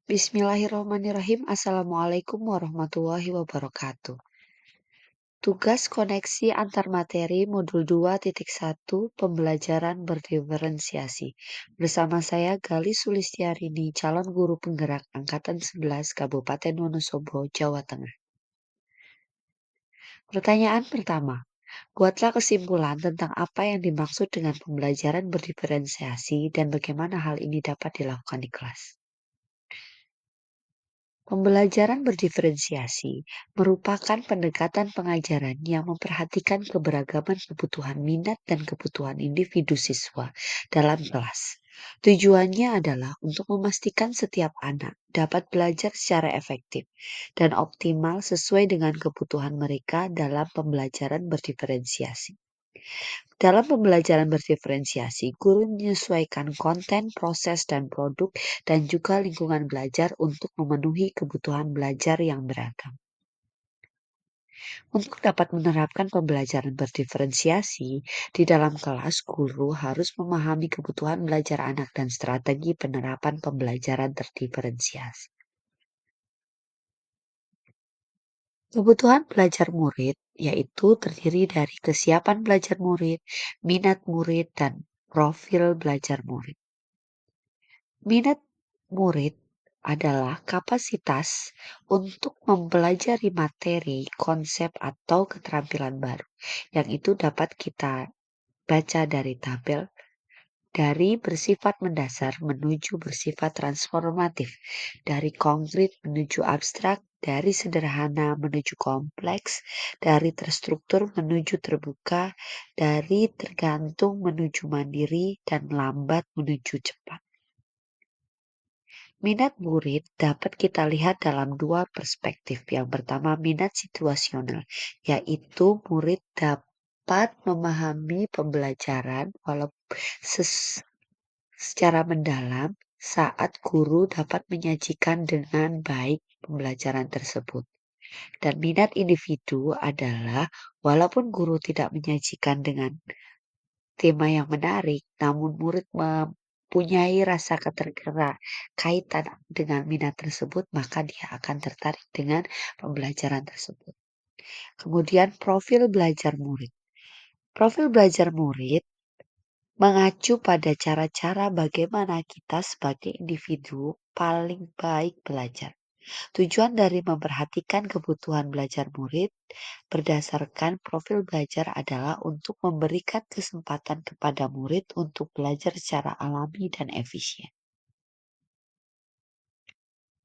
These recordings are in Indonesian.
Bismillahirrahmanirrahim. Assalamualaikum warahmatullahi wabarakatuh. Tugas koneksi antar materi modul 2.1 pembelajaran berdiferensiasi. Bersama saya Gali Sulistiarini, calon guru penggerak Angkatan 11 Kabupaten Wonosobo, Jawa Tengah. Pertanyaan pertama, buatlah kesimpulan tentang apa yang dimaksud dengan pembelajaran berdiferensiasi dan bagaimana hal ini dapat dilakukan di kelas. Pembelajaran berdiferensiasi merupakan pendekatan pengajaran yang memperhatikan keberagaman kebutuhan minat dan kebutuhan individu siswa dalam kelas. Tujuannya adalah untuk memastikan setiap anak dapat belajar secara efektif dan optimal sesuai dengan kebutuhan mereka dalam pembelajaran berdiferensiasi. Dalam pembelajaran berdiferensiasi, guru menyesuaikan konten, proses, dan produk, dan juga lingkungan belajar untuk memenuhi kebutuhan belajar yang beragam. Untuk dapat menerapkan pembelajaran berdiferensiasi, di dalam kelas guru harus memahami kebutuhan belajar anak dan strategi penerapan pembelajaran terdiferensiasi. Kebutuhan belajar murid yaitu terdiri dari kesiapan belajar murid, minat murid, dan profil belajar murid. Minat murid adalah kapasitas untuk mempelajari materi, konsep, atau keterampilan baru, yang itu dapat kita baca dari tabel, dari bersifat mendasar menuju bersifat transformatif, dari konkret menuju abstrak, dari sederhana menuju kompleks, dari terstruktur menuju terbuka, dari tergantung menuju mandiri, dan lambat menuju cepat. Minat murid dapat kita lihat dalam dua perspektif. Yang pertama, minat situasional, yaitu murid dapat memahami pembelajaran secara mendalam saat guru dapat menyajikan dengan baik pembelajaran tersebut. Dan minat individu adalah walaupun guru tidak menyajikan dengan tema yang menarik, namun murid mempunyai rasa kaitan dengan minat tersebut, maka dia akan tertarik dengan pembelajaran tersebut. Kemudian profil belajar murid. Profil belajar murid mengacu pada cara-cara bagaimana kita sebagai individu paling baik belajar. Tujuan dari memperhatikan kebutuhan belajar murid berdasarkan profil belajar adalah untuk memberikan kesempatan kepada murid untuk belajar secara alami dan efisien.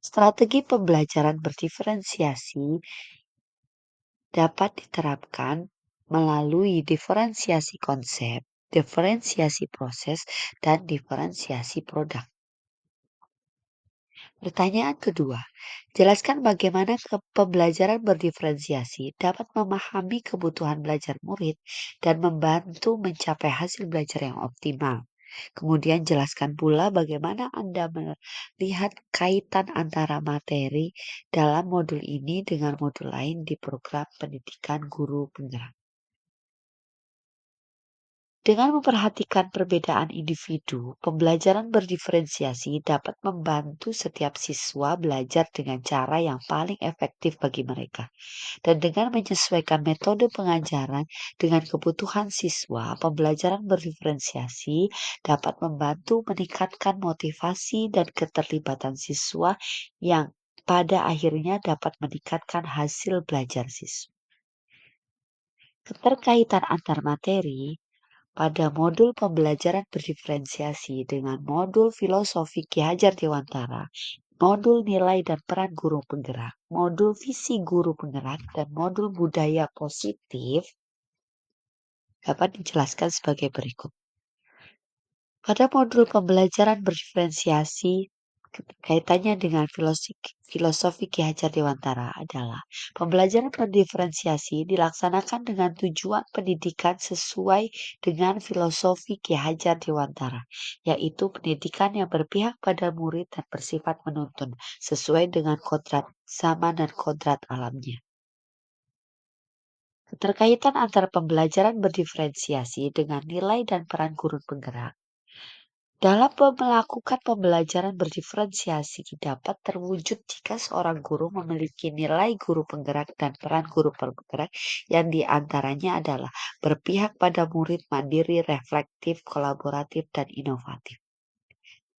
Strategi pembelajaran berdiferensiasi dapat diterapkan melalui diferensiasi konsep, diferensiasi proses, dan diferensiasi produk. Pertanyaan kedua, jelaskan bagaimana pembelajaran berdiferensiasi dapat memahami kebutuhan belajar murid dan membantu mencapai hasil belajar yang optimal. Kemudian jelaskan pula bagaimana Anda melihat kaitan antara materi dalam modul ini dengan modul lain di program pendidikan guru penggerak. Dengan memperhatikan perbedaan individu, pembelajaran berdiferensiasi dapat membantu setiap siswa belajar dengan cara yang paling efektif bagi mereka. Dan dengan menyesuaikan metode pengajaran dengan kebutuhan siswa, pembelajaran berdiferensiasi dapat membantu meningkatkan motivasi dan keterlibatan siswa yang pada akhirnya dapat meningkatkan hasil belajar siswa. Keterkaitan antar materi pada modul pembelajaran berdiferensiasi dengan modul filosofi Ki Hajar Dewantara, modul nilai dan peran guru penggerak, modul visi guru penggerak, dan modul budaya positif dapat dijelaskan sebagai berikut. Pada modul pembelajaran berdiferensiasi, kaitannya dengan filosofi Ki Hajar Dewantara adalah pembelajaran berdiferensiasi dilaksanakan dengan tujuan pendidikan sesuai dengan filosofi Ki Hajar Dewantara, yaitu pendidikan yang berpihak pada murid dan bersifat menuntun sesuai dengan kodrat zaman dan kodrat alamnya. Keterkaitan antara pembelajaran berdiferensiasi dengan nilai dan peran guru penggerak Dalam melakukan pembelajaran berdiferensiasi dapat terwujud jika seorang guru memiliki nilai guru penggerak dan peran guru penggerak yang diantaranya adalah berpihak pada murid mandiri, reflektif, kolaboratif, dan inovatif.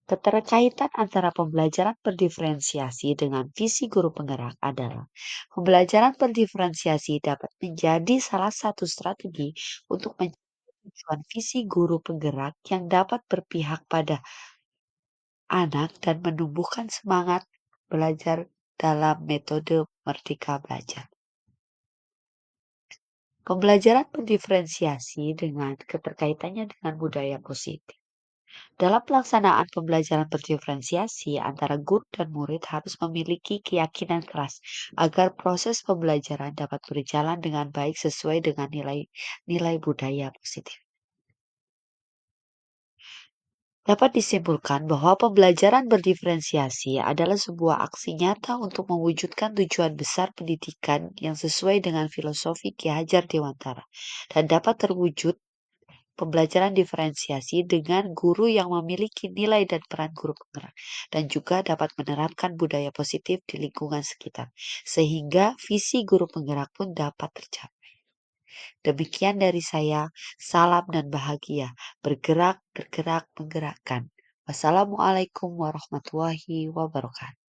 Keterkaitan antara pembelajaran berdiferensiasi dengan visi guru penggerak adalah pembelajaran berdiferensiasi dapat menjadi salah satu strategi untuk mencapai tujuan visi guru penggerak yang dapat berpihak pada anak dan menumbuhkan semangat belajar dalam metode Merdeka Belajar. Pembelajaran berdiferensiasi dengan keterkaitannya dengan budaya positif. Dalam pelaksanaan pembelajaran berdiferensiasi, antara guru dan murid harus memiliki keyakinan keras agar proses pembelajaran dapat berjalan dengan baik sesuai dengan nilai-nilai budaya positif. Dapat disimpulkan bahwa pembelajaran berdiferensiasi adalah sebuah aksi nyata untuk mewujudkan tujuan besar pendidikan yang sesuai dengan filosofi Ki Hajar Dewantara dan dapat terwujud pembelajaran diferensiasi dengan guru yang memiliki nilai dan peran guru penggerak dan juga dapat menerapkan budaya positif di lingkungan sekitar sehingga visi guru penggerak pun dapat tercapai. Demikian dari saya, salam dan bahagia, bergerak, bergerak, menggerakkan. Wassalamualaikum warahmatullahi wabarakatuh.